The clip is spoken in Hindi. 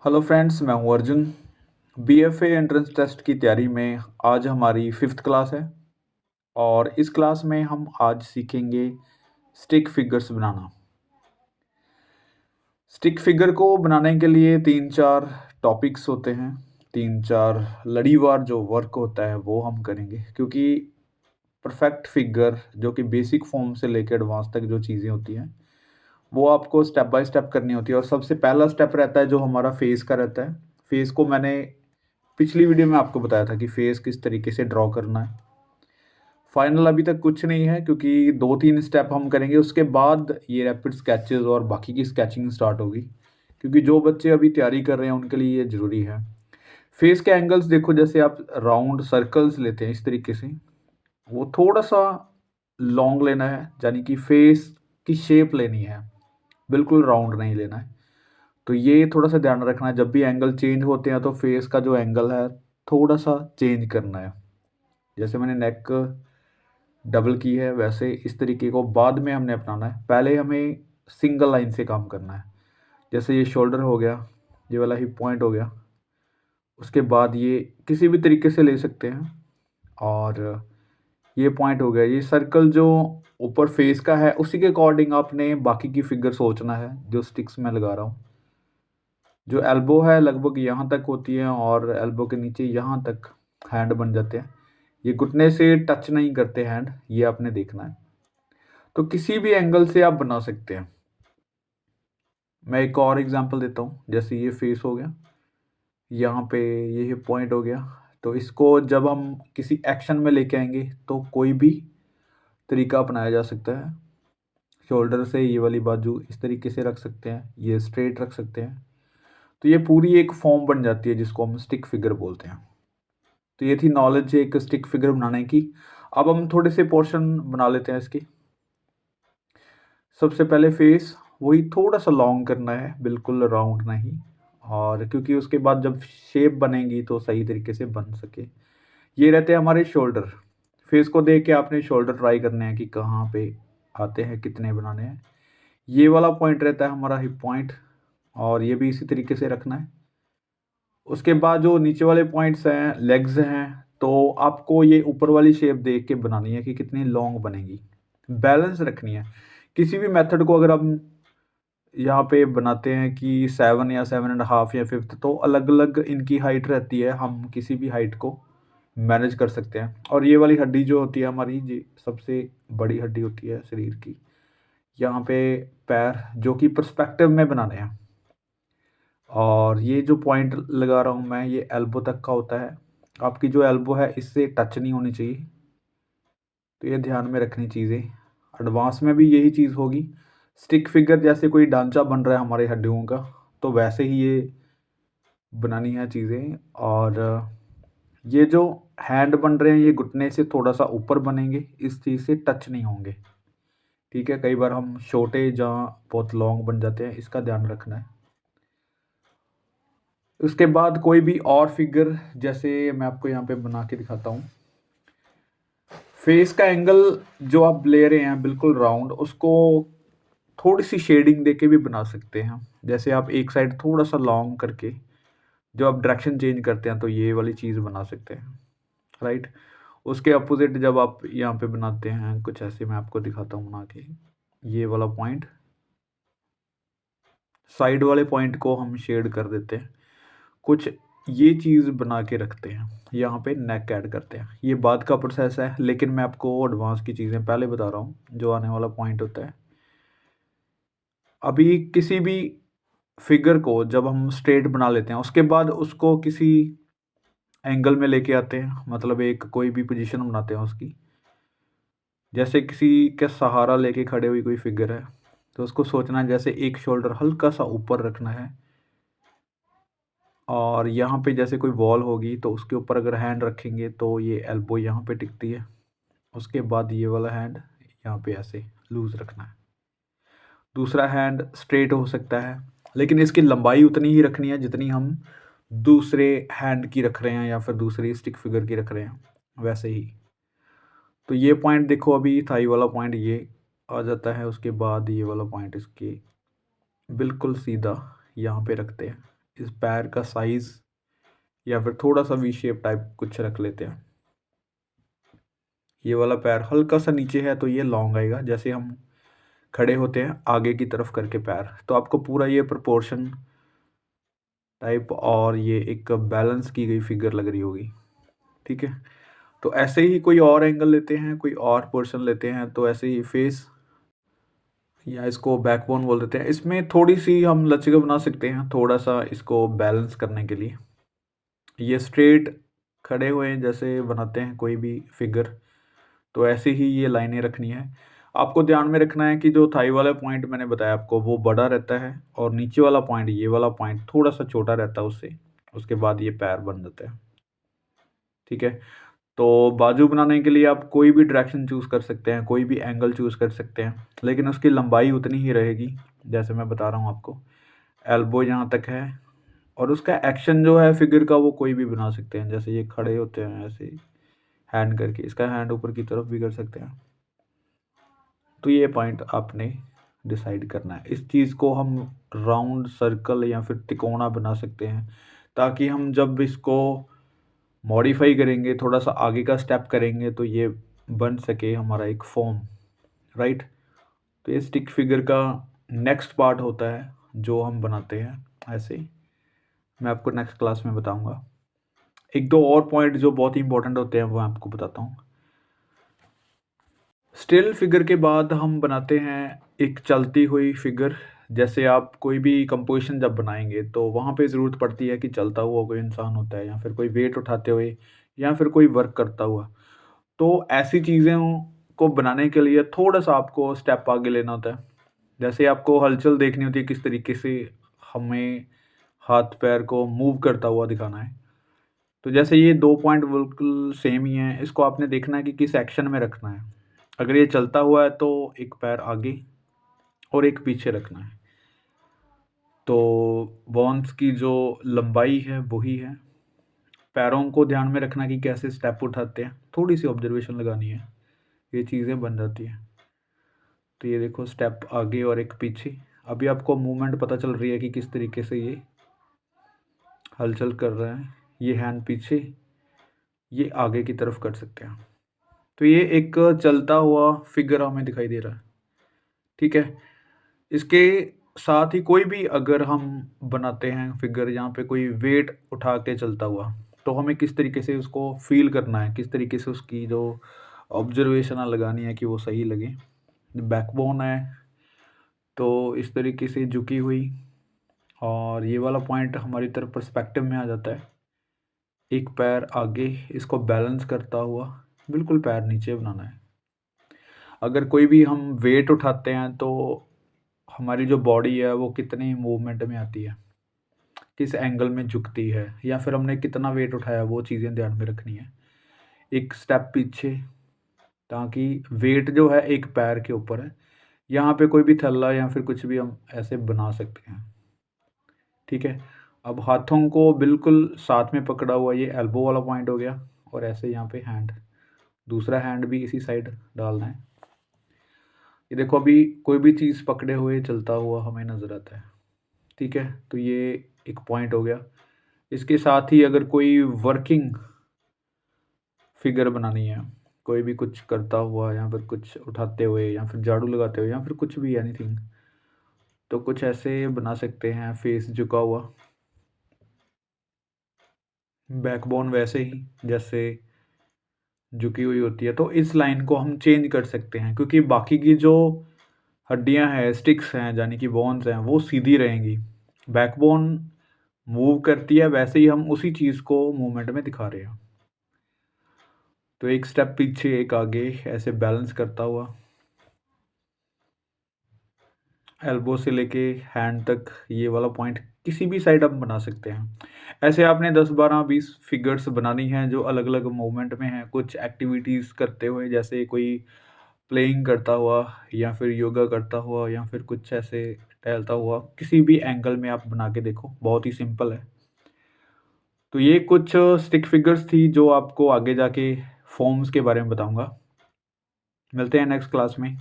हेलो फ्रेंड्स, मैं हूं अर्जुन। बीएफए एंट्रेंस टेस्ट की तैयारी में आज हमारी 5th क्लास है और इस क्लास में हम आज सीखेंगे स्टिक फिगर्स बनाना। स्टिक फिगर को बनाने के लिए 3-4 टॉपिक्स होते हैं, 3-4 लड़ीवार जो वर्क होता है वो हम करेंगे, क्योंकि परफेक्ट फिगर जो कि बेसिक फॉर्म से लेकर एडवांस तक जो चीज़ें होती हैं वो आपको स्टेप बाय स्टेप करनी होती है। और सबसे पहला स्टेप रहता है जो हमारा फेस का रहता है। फेस को मैंने पिछली वीडियो में आपको बताया था कि फेस किस तरीके से ड्रॉ करना है। फाइनल अभी तक कुछ नहीं है, क्योंकि 2-3 स्टेप हम करेंगे, उसके बाद ये रैपिड स्केचेस और बाकी की स्केचिंग स्टार्ट होगी, क्योंकि जो बच्चे अभी तैयारी कर रहे हैं उनके लिए ये ज़रूरी है। फेस के एंगल्स देखो, जैसे आप राउंड सर्कल्स लेते हैं इस तरीके से, वो थोड़ा सा लॉन्ग लेना है, यानी कि फेस की शेप लेनी है, बिल्कुल राउंड नहीं लेना है। तो ये थोड़ा सा ध्यान रखना है, जब भी एंगल चेंज होते हैं तो फेस का जो एंगल है थोड़ा सा चेंज करना है। जैसे मैंने नेक डबल की है, वैसे इस तरीके को बाद में हमने अपनाना है। पहले हमें सिंगल लाइन से काम करना है। जैसे ये शोल्डर हो गया, ये वाला हिप पॉइंट हो गया, उसके बाद ये किसी भी तरीके से ले सकते हैं, और ये पॉइंट हो गया। ये सर्कल जो ऊपर फेस का है उसी के अकॉर्डिंग आपने बाकी की फिगर सोचना है जो स्टिक्स में लगा रहा हूँ। जो एल्बो है लगभग यहाँ तक होती है और एल्बो के नीचे यहाँ तक हैंड बन जाते हैं। ये घुटने से टच नहीं करते हैंड, ये आपने देखना है। तो किसी भी एंगल से आप बना सकते हैं। मैं एक और एग्जांपल देता हूँ। जैसे ये फेस हो गया, यहाँ पे ये पॉइंट हो गया, तो इसको जब हम किसी एक्शन में लेके आएंगे तो कोई भी तरीका अपनाया जा सकता है। शोल्डर से ये वाली बाजू इस तरीके से रख सकते हैं, ये स्ट्रेट रख सकते हैं। तो ये पूरी एक फॉर्म बन जाती है जिसको हम स्टिक फिगर बोलते हैं। तो ये थी नॉलेज एक स्टिक फिगर बनाने की। अब हम थोड़े से पोर्शन बना लेते हैं इसके। सबसे पहले फेस वही थोड़ा सा लॉन्ग करना है, बिल्कुल राउंड नहीं, और क्योंकि उसके बाद जब शेप बनेगी तो सही तरीके से बन सके। ये रहते हैं हमारे शोल्डर। फेस को देख के आपने शोल्डर ट्राई करने हैं कि कहाँ पे आते हैं, कितने बनाने हैं। ये वाला पॉइंट रहता है हमारा हिप पॉइंट, और ये भी इसी तरीके से रखना है। उसके बाद जो नीचे वाले पॉइंट्स हैं, लेग्स हैं, तो आपको ये ऊपर वाली शेप देख के बनानी है कि कितनी लॉन्ग बनेगी, बैलेंस रखनी है। किसी भी मेथड को अगर हम यहाँ पे बनाते हैं कि 7 या 7.5 या 5th, तो अलग अलग इनकी हाइट रहती है, हम किसी भी हाइट को मैनेज कर सकते हैं। और ये वाली हड्डी जो होती है हमारी, जी सबसे बड़ी हड्डी होती है शरीर की, यहाँ पे पैर जो कि पर्सपेक्टिव में बनाने हैं। और ये जो पॉइंट लगा रहा हूँ मैं, ये एल्बो तक का होता है। आपकी जो एल्बो है इससे टच नहीं होनी चाहिए, तो ये ध्यान में रखनी चीज़ें। एडवांस में भी यही चीज़ होगी। स्टिक फिगर जैसे कोई ढांचा बन रहा है हमारे हड्डियों का, तो वैसे ही ये बनानी है चीज़ें। और ये जो हैंड बन रहे हैं ये घुटने से थोड़ा सा ऊपर बनेंगे, इस चीज़ से टच नहीं होंगे। ठीक है, कई बार हम छोटे जहाँ बहुत लॉन्ग बन जाते हैं, इसका ध्यान रखना है। उसके बाद कोई भी और फिगर, जैसे मैं आपको यहाँ पे बना के दिखाता हूँ। फेस का एंगल जो आप ले रहे हैं बिल्कुल राउंड, उसको थोड़ी सी शेडिंग देके भी बना सकते हैं। जैसे आप एक साइड थोड़ा सा लॉन्ग करके जो आप डायरेक्शन चेंज करते हैं, तो ये वाली चीज़ बना सकते हैं, राइट। उसके अपोजिट जब आप यहाँ पे बनाते हैं कुछ ऐसे, मैं आपको दिखाता हूँ बना के। ये वाला पॉइंट, साइड वाले पॉइंट को हम शेड कर देते हैं, कुछ ये चीज़ बना के रखते हैं। यहाँ पे नेक ऐड करते हैं, ये बाद का प्रोसेस है, लेकिन मैं आपको एडवांस की चीज़ें पहले बता रहा हूँ जो आने वाला पॉइंट होता है। अभी किसी भी फिगर को जब हम स्ट्रेट बना लेते हैं, उसके बाद उसको किसी एंगल में लेके आते हैं, मतलब एक कोई भी पोजीशन बनाते हैं उसकी। जैसे किसी के सहारा लेके खड़े हुई कोई फिगर है, तो उसको सोचना है जैसे एक शोल्डर हल्का सा ऊपर रखना है, और यहाँ पे जैसे कोई वॉल होगी तो उसके ऊपर अगर हैंड रखेंगे तो ये एल्बो यहाँ पे टिकती है। उसके बाद ये वाला हैंड यहाँ पे ऐसे लूज़ रखना है। दूसरा हैंड स्ट्रेट हो सकता है, लेकिन इसकी लंबाई उतनी ही रखनी है जितनी हम दूसरे हैंड की रख रहे हैं या फिर दूसरी स्टिक फिगर की रख रहे हैं, वैसे ही। तो ये पॉइंट देखो, अभी थाई वाला पॉइंट ये आ जाता है, उसके बाद ये वाला पॉइंट इसके बिल्कुल सीधा यहाँ पे रखते हैं। इस पैर का साइज़ या फिर थोड़ा-सा वी शेप टाइप कुछ रख लेते हैं। ये वाला पैर हल्का-सा नीचे है तो ये लॉन्ग आएगा, जैसे हम खड़े होते हैं आगे की तरफ करके पैर। तो आपको पूरा ये प्रोपोर्शन टाइप और ये एक बैलेंस की गई फिगर लग रही होगी, ठीक है? तो ऐसे ही कोई और एंगल लेते हैं, कोई और पोर्शन लेते हैं, तो ऐसे ही फेस या इसको बैकबोन बोल देते हैं। इसमें थोड़ी-सी हम लचक बना सकते हैं, थोड़ा-सा इसको बैलेंस करने के लिए। ये स्ट्रेट खड़े हुए जैसे बनाते हैं कोई भी फिगर, तो ऐसे ही ये लाइनें रखनी है। आपको ध्यान में रखना है कि जो थाई वाला पॉइंट मैंने बताया आपको वो बड़ा रहता है और नीचे वाला पॉइंट, ये वाला पॉइंट थोड़ा-सा छोटा रहता है उससे। उसके बाद ये पैर बन जाता है, ठीक है? तो बाजू बनाने के लिए आप कोई भी डायरेक्शन चूज़ कर सकते हैं, कोई भी एंगल चूज़ कर सकते हैं, लेकिन उसकी लंबाई उतनी ही रहेगी, जैसे मैं बता रहा हूँ आपको। एल्बो यहाँ तक है और उसका एक्शन जो है फिगर का वो कोई भी बना सकते हैं, जैसे ये खड़े होते हैं ऐसे हैंड करके, इसका हैंड ऊपर की तरफ भी कर सकते हैं। तो ये पॉइंट आपने डिसाइड करना है। इस चीज़ को हम राउंड, सर्कल या फिर तिकोना बना सकते हैं, ताकि हम जब इसको मॉडिफ़ाई करेंगे, थोड़ा-सा आगे का स्टेप करेंगे तो ये बन सके हमारा एक फ़ॉर्म, राइट? तो ये स्टिक फिगर का नेक्स्ट पार्ट होता है जो हम बनाते हैं ऐसे। मैं आपको नेक्स्ट क्लास में बताऊँगा। 1-2 और पॉइंट जो बहुत ही इम्पोर्टेंट होते हैं वो मैं आपको बताता हूँ। स्टिल फिगर के बाद हम बनाते हैं एक चलती हुई फिगर। जैसे आप कोई भी कंपोज़िशन जब बनाएँगे तो वहाँ पे ज़रूरत पड़ती है कि चलता हुआ कोई इंसान होता है या फिर कोई वेट उठाते हुए या फिर कोई वर्क करता हुआ। तो ऐसी चीज़ों को बनाने के लिए थोड़ा-सा आपको स्टेप आगे लेना होता है। जैसे आपको हलचल देखनी होती है किस तरीके से हमें हाथ-पैर को मूव करता हुआ दिखाना है। तो जैसे ये 2 पॉइंट बिल्कुल सेम ही हैं, इसको आपने देखना है कि किस एक्शन में रखना है। अगर ये चलता हुआ है तो एक पैर आगे और एक पीछे रखना है। तो बोन्स की जो लंबाई है वही है। पैरों को ध्यान में रखना कि कैसे स्टेप उठाते हैं, थोड़ी-सी ऑब्ज़र्वेशन लगानी है, ये चीज़ें बन जाती हैं। तो ये देखो स्टेप आगे और एक पीछे। अभी आपको मूवमेंट पता चल रही है कि किस तरीके से ये हलचल कर रहा है। ये हैंड पीछे, ये आगे की तरफ कर सकते हैं। तो ये एक चलता हुआ फिगर हमें दिखाई दे रहा है, ठीक है? इसके साथ ही कोई भी अगर हम बनाते हैं फिगर जहाँ पे कोई वेट उठा के चलता हुआ, तो हमें किस तरीके से उसको फ़ील करना है, किस तरीके से उसकी जो ऑब्ज़र्वेशन है लगानी है कि वो सही लगे। बैकबोन है, तो इस तरीके से झुकी हुई और ये वाला पॉइंट हमारी तरफ पर्सपेक्टिव में आ जाता है। एक पैर आगे, इसको बैलेंस करता हुआ, बिल्कुल पैर नीचे बनाना है। अगर कोई भी हम वेट उठाते हैं तो हमारी जो बॉडी है वो कितनी मूवमेंट में आती है, किस एंगल में झुकती है या फिर हमने कितना वेट उठाया वो चीज़ें ध्यान में रखनी है। एक स्टेप पीछे, ताकि वेट जो है एक पैर के ऊपर है। यहाँ पे कोई भी थैला या फिर कुछ भी हम ऐसे बना सकते हैं, ठीक है? अब हाथों को बिल्कुल साथ में पकड़ा हुआ, ये एल्बो वाला पॉइंट हो गया और ऐसे यहाँ पे हैंड, दूसरा हैंड भी इसी साइड डालना है। ये देखो अभी कोई भी चीज़ पकड़े हुए चलता हुआ हमें नज़र आता है, ठीक है? तो ये एक पॉइंट हो गया। इसके साथ ही अगर कोई वर्किंग फिगर बनानी है, कोई भी कुछ करता हुआ या फिर कुछ उठाते हुए या फिर झाड़ू लगाते हुए या फिर कुछ भी एनीथिंग, तो कुछ ऐसे बना सकते हैं, फेस झुका हुआ, बैकबोन वैसे ही जैसे झुकी हुई होती है। तो इस लाइन को हम चेंज कर सकते हैं क्योंकि बाकी की जो हड्डियाँ हैं, स्टिक्स हैं, यानी कि बोन्स हैं, वो सीधी रहेंगी। बैकबोन मूव करती है, वैसे ही हम उसी चीज़ को मूवमेंट में दिखा रहे हैं। तो एक स्टेप पीछे, एक आगे, ऐसे बैलेंस करता हुआ, एल्बो से लेके हैंड तक ये वाला पॉइंट किसी भी साइड आप बना सकते हैं। ऐसे आपने 10, 12, 20 फिगर्स बनानी हैं जो अलग-अलग मूवमेंट में हैं, कुछ एक्टिविटीज़ करते हुए, जैसे कोई प्लेइंग करता हुआ या फिर योगा करता हुआ या फिर कुछ ऐसे टहलता हुआ, किसी भी एंगल में आप बना के देखो, बहुत ही सिंपल है। तो ये कुछ स्टिक फिगर्स थी जो आपको आगे जाके फॉर्म्स के बारे में बताऊँगा। मिलते हैं नेक्स्ट क्लास में।